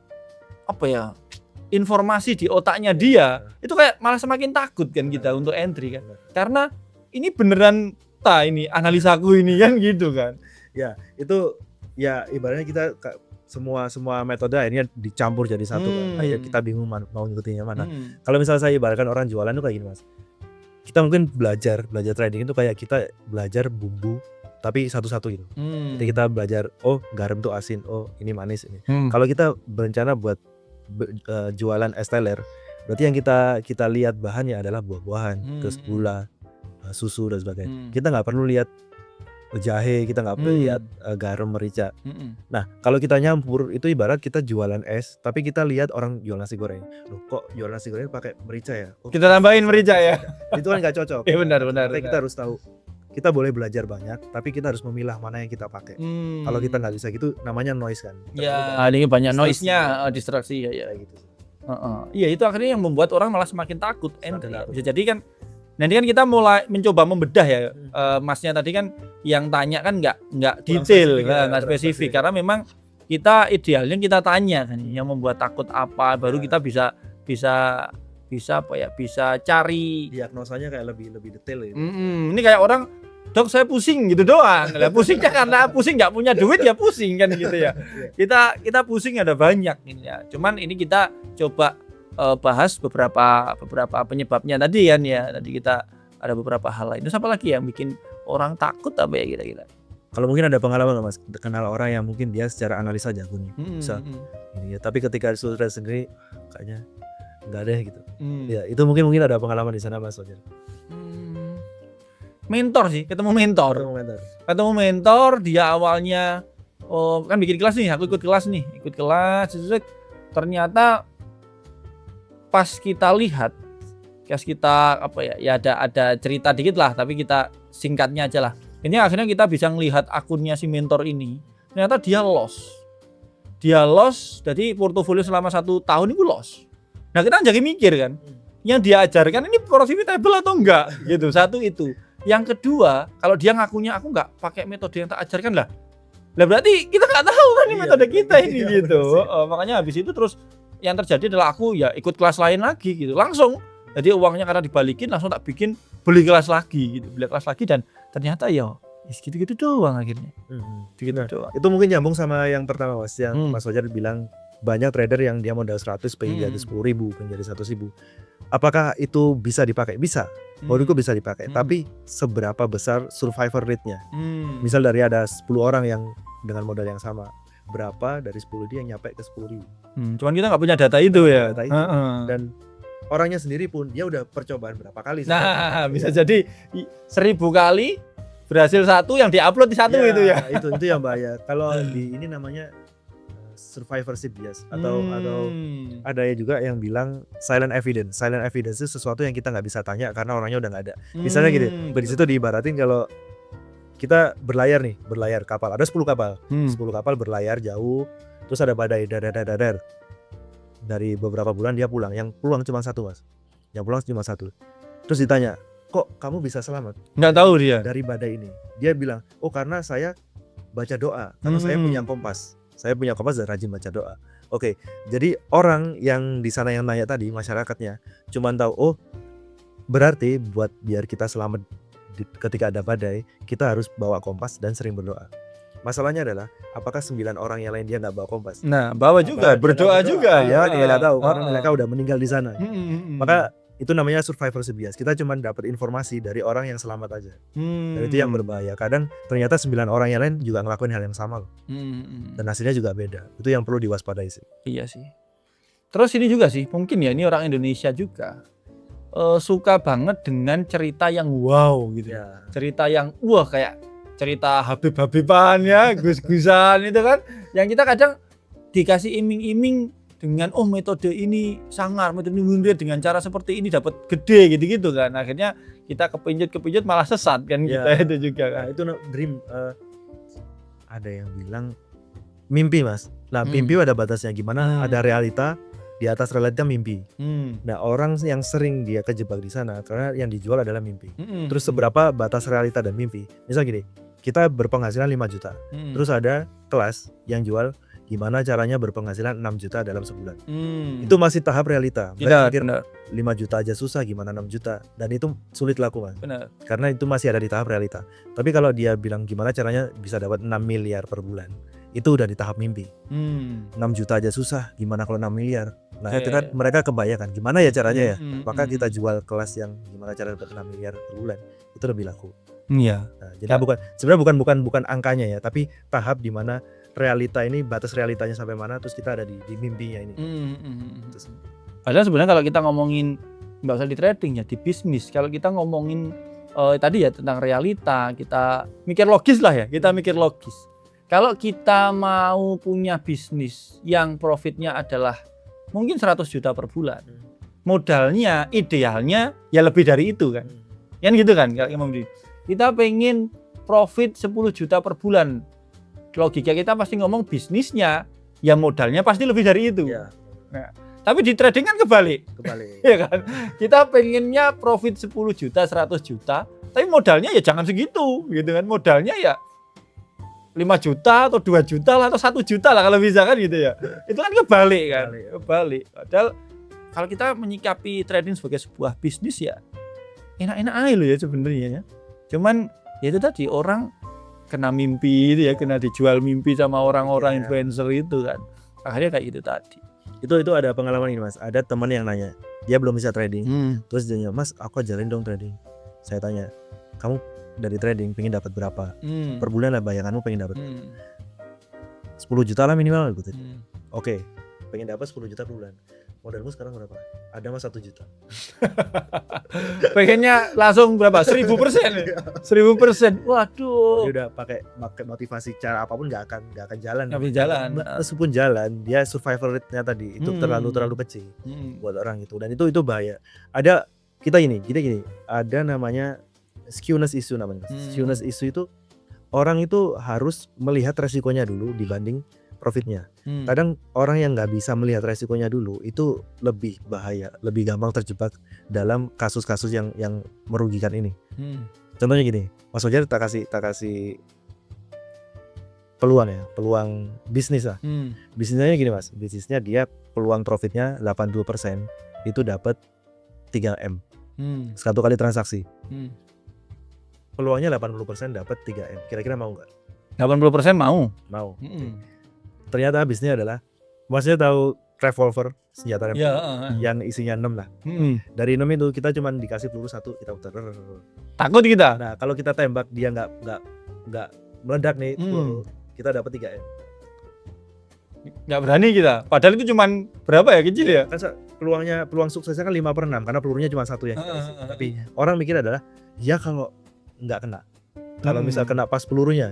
informasi di otaknya dia, itu kayak malah semakin takut kan kita untuk entry kan. Karena ini beneran ini analisaku ini kan gitu kan. Ya, itu ya ibaratnya kita semua metode akhirnya dicampur jadi satu kan. Kita bingung mau ngikutinya mana. Kalau misalnya saya ibaratkan orang jualan itu kayak gini Mas. Kita mungkin belajar trading itu kayak kita belajar bumbu tapi satu-satu gitu. Jadi kita belajar garam tuh asin, ini manis ini. Kalau kita berencana buat jualan es teler, berarti yang kita lihat bahannya adalah buah-buahan, terus gula, susu dan sebagainya. Kita nggak perlu lihat jahe, kita nggak perlu lihat garam, merica. Nah, kalau kita nyampur itu ibarat kita jualan es, tapi kita lihat orang jual nasi goreng. Loh, kok jual nasi goreng pakai merica ya? Kita tambahin merica ya? Itu kan nggak cocok. Benar. Kita harus tahu. Kita boleh belajar banyak, tapi kita harus memilah mana yang kita pakai. Kalau kita nggak bisa gitu, namanya noise kan. Ini banyak noise-nya, distraksi ya gitu. Iya, itu akhirnya yang membuat orang malah semakin takut entry. Bisa jadi kan nanti kan kita mulai mencoba membedah ya. Masnya tadi kan yang tanya kan nggak detail, nggak spesifik. Karena memang kita idealnya kita tanya kan yang membuat takut apa, baru kita bisa cari diagnosanya kayak lebih detail ya. Ini kayak orang, dok saya pusing gitu doang. Lah pusingnya karena pusing nggak punya duit ya pusing kan gitu ya. Kita pusing ada banyak ini ya. Cuman ini kita coba bahas beberapa penyebabnya tadi kan ya. Tadi kita ada beberapa hal lain. Terus apa lagi yang bikin orang takut apa ya kira-kira? Kalau mungkin ada pengalaman nggak Mas, kenal orang yang mungkin dia secara analisa jago nih, bisa ini ya, tapi ketika sudah sendiri kayaknya nggak ada gitu. Ya itu mungkin ada pengalaman di sana Mas Roger. Mentor sih, ketemu mentor, dia awalnya kan bikin kelas nih, aku ikut kelas, ternyata pas kita lihat, ada cerita dikit lah, tapi kita singkatnya aja lah. Ini akhirnya kita bisa ngelihat akunnya si mentor ini, ternyata dia loss, jadi portofolio selama 1 tahun itu loss. Nah kita jadi mikir kan, yang dia ajarkan ini profitable atau enggak gitu. Satu itu. Yang kedua, kalau dia ngakunya aku enggak pakai metode yang tak ajarkan lah berarti kita nggak tahu kan ini metode kita ini gitu. Makanya habis itu terus yang terjadi adalah aku ya ikut kelas lain lagi gitu langsung. Jadi uangnya karena dibalikin langsung tak bikin beli kelas lagi gitu, dan ternyata ya Gitu-gitu doang akhirnya. Gitu doang. Itu mungkin nyambung sama yang pertama Mas, yang Mas Fajar bilang banyak trader yang dia modal 100 pengen jadi 10.000, pengen jadi 100.000. Apakah itu bisa dipakai? Bisa. Menurutku bisa dipakai. Tapi seberapa besar survivor rate-nya? Misal dari ada 10 orang yang dengan modal yang sama, berapa dari 10 dia yang nyampe ke 10.000? Cuman kita nggak punya data itu ya. Data itu. Dan orangnya sendiri pun dia udah percobaan berapa kali. Nah, bisa jadi 1.000 kali berhasil satu, yang diupload di satu itu ya. Itu yang bahaya. Kalau di ini namanya survivorship bias atau ada ya juga yang bilang silent evidence. Silent evidence itu sesuatu yang kita nggak bisa tanya karena orangnya udah nggak ada. Misalnya gini, di situ diibaratin kalau kita berlayar kapal, ada 10 kapal. 10 kapal berlayar jauh, terus ada badai dadar. Dari beberapa bulan dia pulang, yang pulang cuma satu Mas. Yang pulang cuma satu. Terus ditanya, kok kamu bisa selamat? Nggak tahu dia. Dari badai ini. Dia bilang, oh karena saya baca doa, karena saya punya kompas. Saya punya kompas dan rajin baca doa. Oke, jadi orang yang di sana yang nanya tadi, masyarakatnya cuma tahu, oh berarti biar kita selamat ketika ada badai, kita harus bawa kompas dan sering berdoa. Masalahnya adalah, apakah 9 orang yang lain dia nggak bawa kompas? Nah, bawa juga, berdoa juga. Ya, dia nggak tahu karena mereka udah meninggal di sana. Maka itu namanya survivorship bias. Kita cuma dapat informasi dari orang yang selamat aja. Dan itu yang berbahaya. Kadang ternyata 9 orang yang lain juga ngelakuin hal yang sama loh. Dan hasilnya juga beda. Itu yang perlu diwaspadai sih. Iya sih. Terus ini juga sih, mungkin ya ini orang Indonesia juga suka banget dengan cerita yang wow gitu. Ya. Cerita yang wah kayak cerita Habib-Habiban ya, Gus-Gusan itu kan. Yang kita kadang dikasih iming-iming dengan metode ini sangar, metode ini dengan cara seperti ini dapat gede gitu kan. Akhirnya kita kepincut malah sesat kan kita itu juga kan. Nah, itu dream. Ada yang bilang mimpi Mas. Nah mimpi ada batasnya gimana? Ada realita, di atas realita mimpi. Nah orang yang sering dia kejebak di sana karena yang dijual adalah mimpi. Terus seberapa batas realita dan mimpi? Misal gini, kita berpenghasilan 5 juta. Terus ada kelas yang jual gimana caranya berpenghasilan 6 juta dalam sebulan. Itu masih tahap realita. Benar. 5 juta aja susah, gimana 6 juta. Dan itu sulit lakukan. Benar. Karena itu masih ada di tahap realita. Tapi kalau dia bilang gimana caranya bisa dapat 6 miliar per bulan, itu udah di tahap mimpi. 6 juta aja susah, gimana kalau 6 miliar? Nah itu kan mereka kebayangkan gimana ya caranya ya. Maka kita jual kelas yang gimana cara dapat 6 miliar per bulan, itu lebih laku. Iya. Nah, jadi sebenarnya bukan angkanya ya, tapi tahap di mana realita ini, batas realitanya sampai mana, terus kita ada di mimpinya ini. Padahal sebenarnya kalau kita ngomongin nggak usah di trading ya, di bisnis. Kalau kita ngomongin tadi ya tentang realita, kita mikir logis lah ya, kita mikir logis. Kalau kita mau punya bisnis yang profitnya adalah mungkin 100 juta per bulan, modalnya idealnya ya lebih dari itu kan. Kan gitu kan kalau kita pengen profit 10 juta per bulan. Logika kita pasti ngomong bisnisnya ya modalnya pasti lebih dari itu. Ya. Nah, tapi di trading kan kebalik. Ya kan? Kita pengennya profit 10 juta, 100 juta, tapi modalnya ya jangan segitu gitu kan. Modalnya ya 5 juta atau 2 juta lah atau 1 juta lah kalau bisa kan gitu ya. Itu kan kebalik kan. Kebalik. Padahal kalau kita menyikapi trading sebagai sebuah bisnis ya enak-enak aja loh ya sebenarnya ya. Cuman ya itu tadi orang kena mimpi itu ya, kena dijual mimpi sama orang-orang influencer itu kan. Akhirnya kayak gitu tadi. Itu ada pengalaman ini Mas. Ada teman yang nanya, dia belum bisa trading. Terus dia nanya, "Mas, aku ajarin dong trading." Saya tanya, "Kamu dari trading pengen dapat berapa? Per bulan lah bayanganmu pengen dapat." 10 juta lah minimal gitu. Oke, pengen dapat 10 juta per bulan. Modalmu sekarang berapa? Ada Mas 1 juta. Pengennya langsung berapa? 1000%. 1000%. Waduh. Dia udah pakai motivasi cara apapun nggak akan jalan. Nggak bisa jalan. Meskipun jalan, dia survival rate-nya tadi itu terlalu kecil buat orang itu. Dan itu bahaya. Ada kita gini. Ada namanya skewness issue namanya. Skewness issue itu orang itu harus melihat resikonya dulu dibanding profitnya. Kadang orang yang nggak bisa melihat resikonya dulu itu lebih bahaya, lebih gampang terjebak dalam kasus-kasus yang merugikan ini. Contohnya gini, Mas Fajar tak kasih peluang bisnis lah. Bisnisnya gini Mas, bisnisnya dia peluang profitnya 80% itu dapat 3M. Satu kali transaksi. peluangnya 80% dapat 3M. Kira-kira mau nggak? 80% mau. Mau. Ternyata habisnya adalah, maksudnya tahu revolver senjata yang isinya 6 lah. Dari 6 itu kita cuma dikasih peluru 1, kita putar. Takut kita. Nah, kalau kita tembak dia nggak meledak nih, kita dapat 3M. Nggak berani kita. Padahal itu cuma berapa ya, kecil ya? Kan peluang suksesnya kan 5/6 karena pelurunya cuma 1 ya. Tapi orang mikir adalah ya kalau nggak kena. Kalau misal kena pas pelurunya.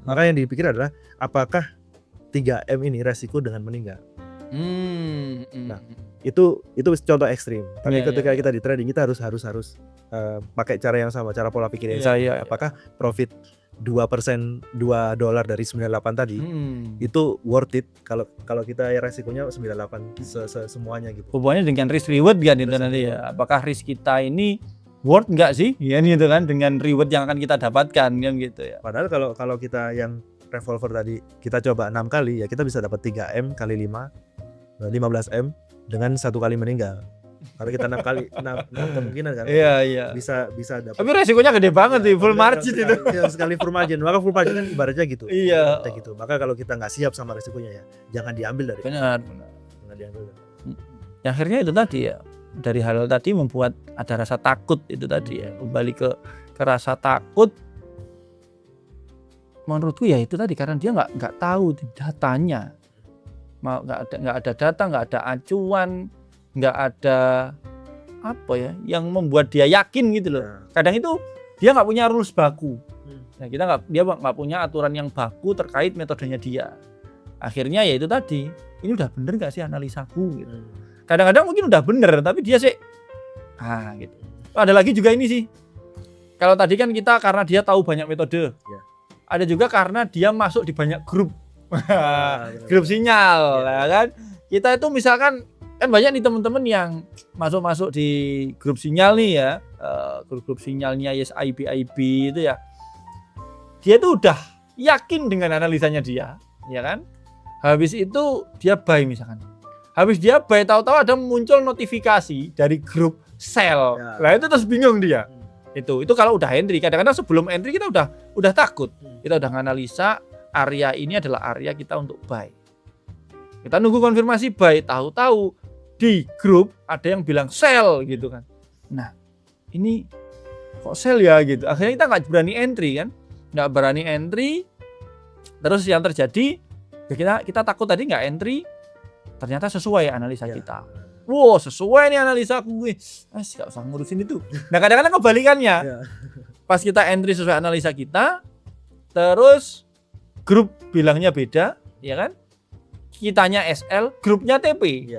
Maka yang dipikir adalah apakah 3M ini resiko dengan meninggal. Nah, itu contoh ekstrim. Tapi ketika kita di trading kita harus pakai cara yang sama, cara pola pikir yang sama. Apakah profit 2% $2 dari 98 tadi itu worth it kalau kita ya resikonya 98 semuanya gitu. Hubungannya dengan risk reward kan itu nanti ya. Apakah risk kita ini worth enggak sih? Ya gitu kan, dengan reward yang akan kita dapatkan kan gitu ya. Padahal kalau kita yang revolver tadi kita coba 6 kali ya kita bisa dapat 3M kali 5 15M dengan 1 kali meninggal. Kalau kita 6 kali 6 kemungkinan kan. Iya. Bisa dapat. Tapi resikonya gede banget sih, full margin itu. Sekali full margin. Maka full margin kan ibaratnya gitu. Iya. Gitu. Maka kalau kita nggak siap sama resikonya ya jangan diambil dari. Benar. Jangan diambil. Ya, akhirnya itu tadi ya. Dari hal tadi membuat ada rasa takut itu tadi ya. Kembali ke rasa takut. Menurutku ya itu tadi karena dia nggak tahu datanya. Nggak ada data, nggak ada acuan, nggak ada apa ya yang membuat dia yakin gitu loh. Kadang itu dia nggak punya rules baku. Nah, dia nggak punya aturan yang baku terkait metodenya dia. Akhirnya ya itu tadi, ini udah bener nggak sih analisaku gitu. Kadang-kadang mungkin udah bener tapi dia sih gitu. Ada lagi juga ini sih. Kalau tadi kan kita karena dia tahu banyak metode. Ada juga karena dia masuk di banyak grup. Grup sinyal ya kan. Kita itu misalkan kan banyak nih teman-teman yang masuk di grup sinyal nih ya, grup sinyalnya IB itu ya. Dia tuh udah yakin dengan analisanya dia, ya kan? Habis itu dia buy misalkan. Habis dia buy tahu-tahu ada muncul notifikasi dari grup sell. Lah itu terus bingung dia. Itu kalau udah entry, kadang-kadang sebelum entry kita udah takut. Kita udah nganalisa area ini adalah area kita untuk buy. Kita nunggu konfirmasi buy, tahu-tahu di grup ada yang bilang sell gitu kan. Nah, ini kok sell ya gitu. Akhirnya kita nggak berani entry kan. Nggak berani entry. Terus yang terjadi ya kita takut tadi nggak entry. Ternyata sesuai analisa kita. Wow, sesuai nih analisa aku. Nggak usah ngurusin itu. Nah, kadang-kadang kebalikannya. Pas kita entry sesuai analisa kita, terus grup bilangnya beda, ya kan? Kitanya SL, grupnya TP.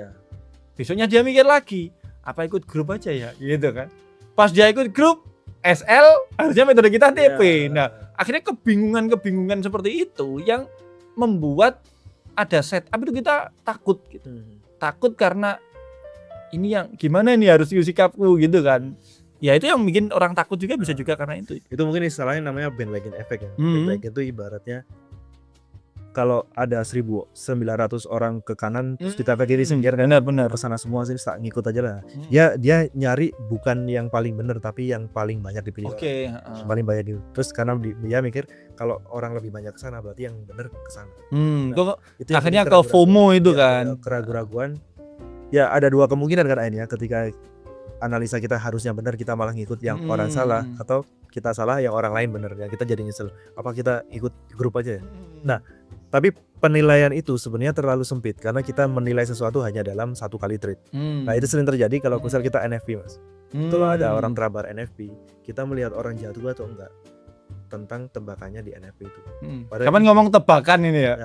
Besoknya dia mikir lagi, apa ikut grup aja ya, gitu kan? Pas dia ikut grup SL, harusnya metode kita TP. Nah, akhirnya kebingungan seperti itu yang membuat ada setup itu kita takut gitu. Takut karena ini yang gimana nih harus sikapku gitu kan. Ya itu yang bikin orang takut juga bisa juga karena itu. Itu mungkin istilahnya namanya bandwagon effect ya. Bandwagon itu ibaratnya kalau ada 1.900 orang ke kanan terus ditambah kiri benar. Kesana semua sih tak ngikut aja lah. Dia nyari bukan yang paling benar tapi yang paling banyak dipilih. Paling banyak terus karena dia mikir kalau orang lebih banyak ke sana berarti yang benar ke sana. Itu akhirnya ke FOMO itu kan. Keraguan. Ya ada dua kemungkinan kan akhirnya ketika analisa kita harusnya benar kita malah ngikut yang orang salah, atau kita salah yang orang lain benar ya kita jadi nyesel. Apa kita ikut grup aja ya? Nah, tapi penilaian itu sebenarnya terlalu sempit karena kita menilai sesuatu hanya dalam 1 kali trade. Nah, itu sering terjadi kalau misal kita NFP, Mas. Kalau ada orang terabar NFP, kita melihat orang jatuh atau enggak tentang tebakannya di NFP itu. Kapan ngomong tebakan ini ya?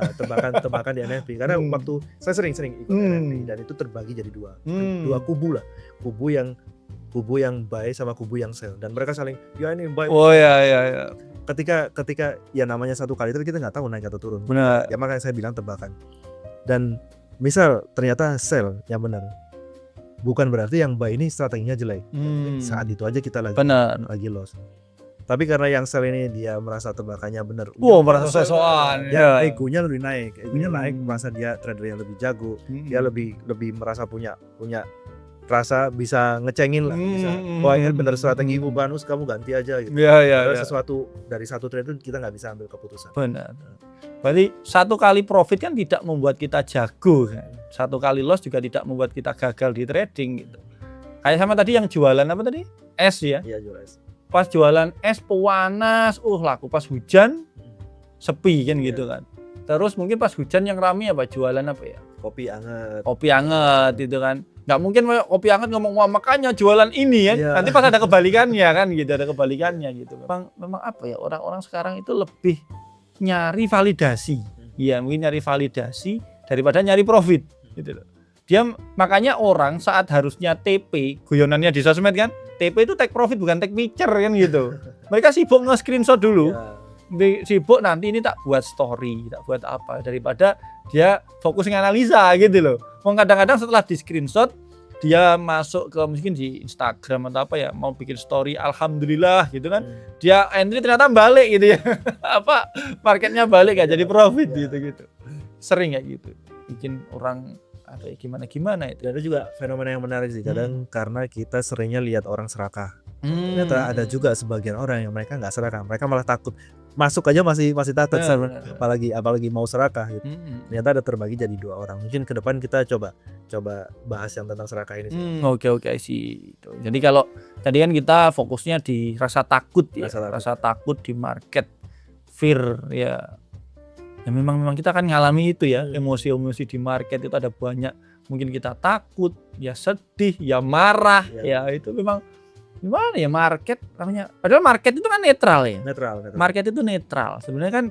Tebakan di NFP karena waktu saya sering ikut NFP dan itu terbagi jadi dua kubu lah. Kubu yang buy sama kubu yang sell dan mereka saling ya ini buy. Oh ya. Ketika ya namanya 1 kali itu kita nggak tahu naik atau turun. Benar. Ya makanya saya bilang tebakan. Dan misal ternyata sell yang benar. Bukan berarti yang buy ini strateginya jelek. Saat itu aja kita lagi loss. Tapi karena yang sell ini dia merasa tebakannya benar. Merasa sosokan. Ya, egonya lebih naik. Egonya naik, merasa dia trader yang lebih jago. Dia lebih merasa punya rasa bisa ngecengin lah, bisa wah ini bener strategimu Banus, kamu ganti aja gitu. Iya. Sesuatu dari satu trade itu kita nggak bisa ambil keputusan. Benar. Berarti satu kali profit kan tidak membuat kita jago kan. Satu kali loss juga tidak membuat kita gagal di trading gitu. Kayak sama tadi yang jualan apa tadi? Es ya. Iya, jual es. Pas jualan es panas, laku. Pas hujan sepi kan gitu kan. Terus mungkin pas hujan yang ramai apa jualan apa ya? Kopi anget. Kopi anget gitu kan. Nggak mungkin kopi anget ngomong wah makanya jualan ini ya. Iya. Nanti pas ada kebalikannya kan gitu, ada kebalikannya gitu. Memang apa ya, orang-orang sekarang itu lebih nyari validasi. Iya, mungkin nyari validasi daripada nyari profit gitu loh. Dia makanya orang saat harusnya TP, guyonannya di sosmed kan, TP itu take profit bukan take picture kan gitu. Mereka sibuk nge-screenshot dulu. Sibuk nanti ini tak buat story, tak buat apa, daripada dia fokus nganalisa gitu loh. Kadang-kadang setelah di screenshot dia masuk ke mungkin di Instagram atau apa ya, mau bikin story alhamdulillah gitu kan, dia entry ternyata balik gitu ya. Apa marketnya balik gak jadi profit gitu. Sering kayak gitu, bikin orang apa ya, gimana itu. Dan ada juga fenomena yang menarik sih kadang karena kita seringnya lihat orang serakah. Ternyata ada juga sebagian orang yang mereka nggak serakah, mereka malah takut masuk aja masih takut, apalagi mau serakah gitu. Ternyata ada terbagi jadi dua orang. Mungkin ke depan kita coba bahas yang tentang serakah ini. Oke sih. Jadi kalau tadi kan kita fokusnya di rasa takut ya, rasa takut di market, fear ya. Ya memang kita kan ngalami itu ya, emosi-emosi di market itu ada banyak. Mungkin kita takut, ya sedih, ya marah, ya itu memang gimana ya market namanya. Padahal market itu kan netral ya. Netral. Market itu netral. Sebenarnya kan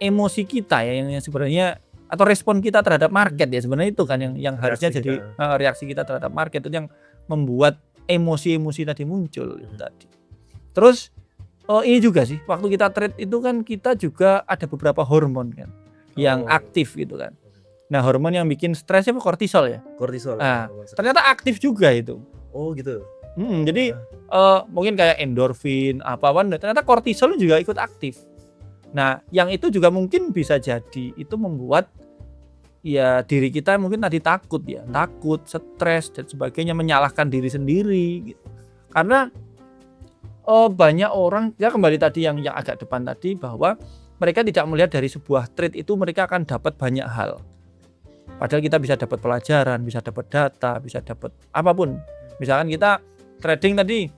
emosi kita ya yang sebenarnya atau respon kita terhadap market ya sebenarnya itu kan yang harusnya jadi reaksi kita terhadap market itu yang membuat emosi-emosi tadi muncul tadi. Terus ini juga sih waktu kita trade itu kan kita juga ada beberapa hormon kan yang aktif gitu kan. Nah hormon yang bikin stresnya apa kortisol ya? Kortisol. Nah, ternyata aktif juga itu. Oh gitu. Jadi mungkin kayak endorfin apapun ternyata kortisol juga ikut aktif. Nah yang itu juga mungkin bisa jadi itu membuat ya diri kita mungkin tadi takut ya, takut, stres dan sebagainya, menyalahkan diri sendiri gitu. Karena banyak orang ya kembali tadi yang agak depan tadi bahwa mereka tidak melihat dari sebuah trade itu mereka akan dapat banyak hal. Padahal kita bisa dapat pelajaran, bisa dapat data, bisa dapat apapun. Misalkan kita trading tadi,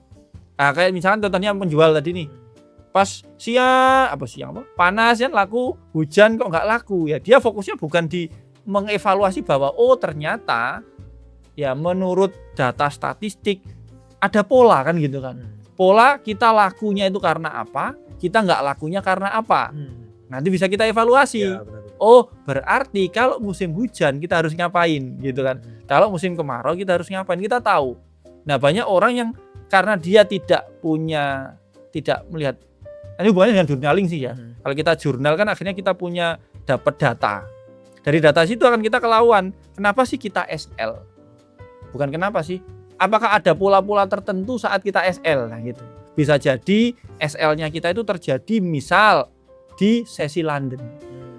kayak misalkan contohnya penjual tadi nih, pas siang panas kan laku, hujan kok nggak laku ya, dia fokusnya bukan di mengevaluasi bahwa ternyata ya menurut data statistik ada pola kan gitu kan, pola kita lakunya itu karena apa, kita nggak lakunya karena apa, nanti bisa kita evaluasi. Ya, berarti kalau musim hujan kita harus ngapain gitu kan, kalau musim kemarau kita harus ngapain, kita tahu. Nah banyak orang yang karena dia tidak melihat, ini hubungannya dengan journaling sih ya. Kalau kita jurnal kan akhirnya kita punya dapat data. Dari data situ akan kita kelahuan kenapa sih kita SL. Bukan kenapa sih, apakah ada pola-pola tertentu saat kita SL. Nah gitu. Bisa jadi SL-nya kita itu terjadi misal di sesi London.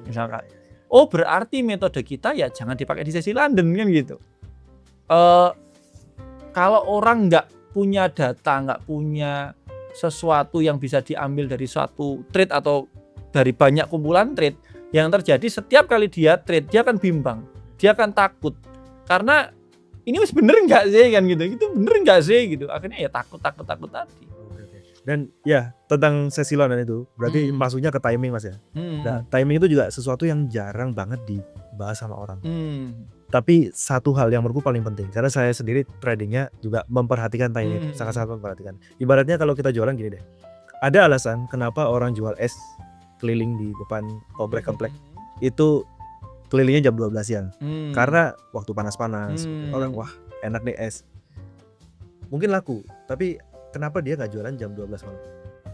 Misalkan. Berarti metode kita ya jangan dipakai di sesi London kan gitu. Kalau orang nggak punya data, nggak punya sesuatu yang bisa diambil dari suatu trade atau dari banyak kumpulan trade, yang terjadi setiap kali dia trade dia akan bimbang, dia akan takut karena ini bener nggak sih kan gitu, itu bener nggak sih gitu, akhirnya ya takut tadi. Dan ya tentang sesi London itu berarti masuknya ke timing mas ya. Nah timing itu juga sesuatu yang jarang banget dibahas sama orang. Tapi satu hal yang menurutku paling penting, karena saya sendiri tradingnya juga memperhatikan timing, sangat-sangat memperhatikan. Ibaratnya kalau kita jualan gini deh, ada alasan kenapa orang jual es keliling di depan komplek-komplek itu kelilingnya jam 12 siang. Karena waktu panas-panas, orang wah enak nih es. Mungkin laku, tapi kenapa dia nggak jualan jam 12 malam?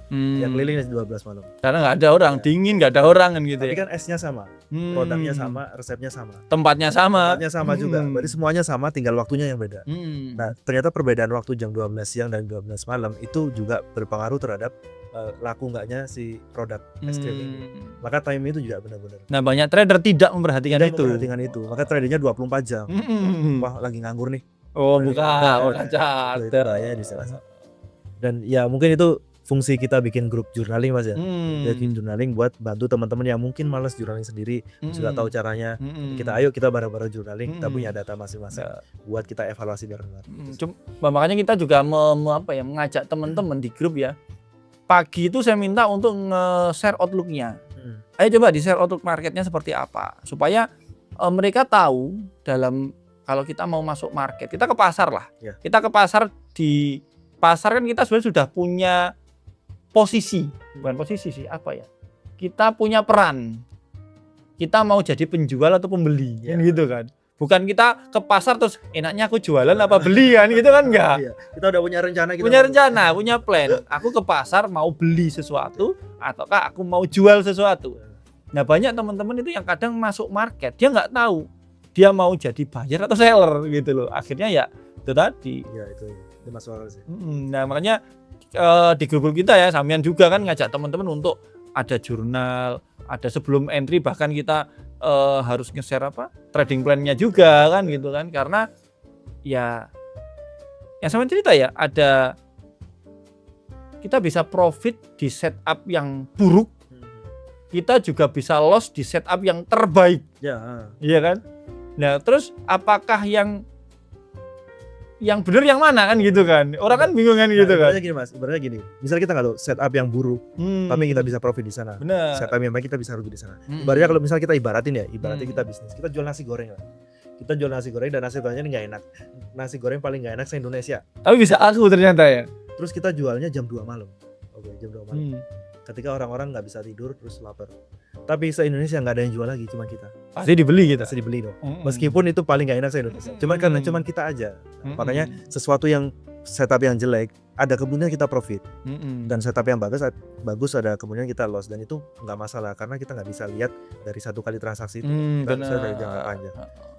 Yang kelilingnya 12 malam. Karena nggak ada orang, dingin nggak ada orang kan gitu. Tapi kan esnya sama, produknya sama, resepnya sama, tempatnya sama juga. Berarti semuanya sama, tinggal waktunya yang beda. Nah ternyata perbedaan waktu jam 12 siang dan 12 malam itu juga berpengaruh terhadap laku enggaknya si produk es krim ini. Maka timing itu juga benar-benar. Nah banyak trader tidak memperhatikan itu. Maka tradingnya 24 jam. Wah lagi nganggur nih. Oh, bukan Itu charter. bahaya di sana. Dan ya mungkin itu fungsi kita bikin grup journaling Mas ya. Bikin journaling buat bantu teman-teman yang mungkin malas journaling sendiri, sudah tahu caranya. Kita bareng-bareng journaling, kita punya data masing-masing buat kita evaluasi bareng-bareng. Makanya kita juga mengajak teman-teman di grup ya. Pagi itu saya minta untuk nge-share outlook-nya. Ayo coba di-share outlook marketnya seperti apa, supaya mereka tahu dalam kalau kita mau masuk market, kita ke pasar lah. Kita ke pasar, di pasar kan kita sebenarnya sudah punya posisi, bukan posisi sih, apa ya? Kita punya peran. Kita mau jadi penjual atau pembeli, kan gitu kan. Bukan kita ke pasar terus enaknya aku jualan apa beli kan, gitu kan enggak. Kita udah punya rencana, punya plan. Aku ke pasar mau beli sesuatu ataukah aku mau jual sesuatu. Nah, banyak teman-teman itu yang kadang masuk market, dia nggak tahu dia mau jadi buyer atau seller gitu loh. Akhirnya ya itu tadi. Ya itu masalah sih. Nah, makanya di grup kita ya, Samian juga kan ngajak teman-teman untuk ada jurnal, ada sebelum entry bahkan kita harus nge-share trading plan-nya juga kan gitu kan, karena ya yang sama cerita ya, ada kita bisa profit di setup yang buruk, kita juga bisa loss di setup yang terbaik. Iya kan? Nah, terus apakah yang benar yang mana kan gitu kan? Orang kan bingung kan gitu kan. Gini Mas, ibaratnya gini. Misal kita nggak tahu setup yang buruk, tapi kita bisa profit di sana. Bener. Setup yang baik kita bisa rugi di sana. Ibaratnya kalau misal kita ibaratin kita bisnis, kita jual nasi goreng lah. Kita jual nasi goreng dan nasi gorengnya nggak enak. Nasi goreng paling nggak enak se-Indonesia. Tapi bisa aku ternyata ya. Terus kita jualnya jam 2 malam. Oke, jam 2 malam. Ketika orang-orang nggak bisa tidur terus lapar. Tapi se-Indonesia nggak ada yang jual lagi, cuma kita. Pasti dibeli kita. Pasti dibeli dong. Meskipun itu paling nggak enak se-Indonesia. Cuman kita aja. Makanya sesuatu yang setup yang jelek ada kemungkinan kita profit. Dan setup yang bagus ada kemungkinan kita loss, dan itu nggak masalah karena kita nggak bisa lihat dari satu kali transaksi itu. Kita bisa dari jangka panjang.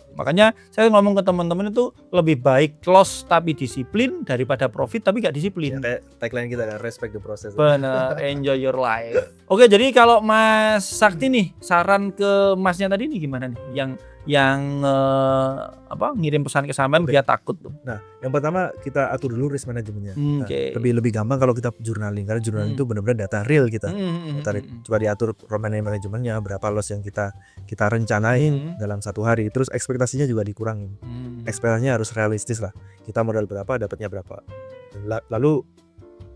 Makanya saya ngomong ke teman-teman itu lebih baik loss tapi disiplin daripada profit tapi gak disiplin. Ya, kayak tagline kita kan, respect the process. Bener, enjoy your life. Oke, jadi kalau Mas Sakti nih, saran ke Masnya tadi nih gimana nih? Yang ngirim pesan ke Samian dia takut tuh. Nah, yang pertama kita atur dulu risk manajemennya. Lebih gampang kalau kita journaling, karena journaling itu benar-benar data real kita. Coba diatur manajemennya, berapa loss yang kita rencanain dalam satu hari. Terus ekspektasinya juga dikurangin. Ekspektasinya harus realistis lah. Kita modal berapa, dapatnya berapa. Lalu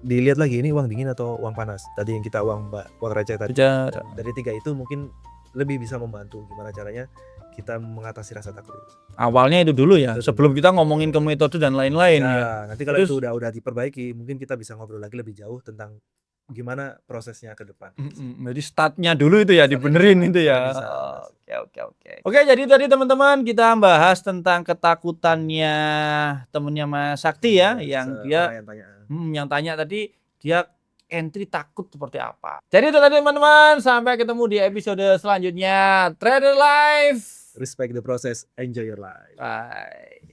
dilihat lagi ini uang dingin atau uang panas. Tadi yang kita uang receh tadi. Dari tiga itu mungkin lebih bisa membantu gimana caranya kita mengatasi rasa takut. Awalnya itu dulu ya, sebelum kita ngomongin ke metode dan lain-lain ya. Nanti kalau itu udah diperbaiki, mungkin kita bisa ngobrol lagi lebih jauh tentang gimana prosesnya ke depan. Jadi startnya dulu itu ya, dibenerin itu ya. Oke. Oke, jadi tadi teman-teman kita bahas tentang ketakutannya temennya Mas Sakti ya, yang dia yang tanya tadi dia entry takut seperti apa. Jadi itu tadi teman-teman, sampai ketemu di episode selanjutnya. Trader Life. Respect the process, enjoy your life. Bye.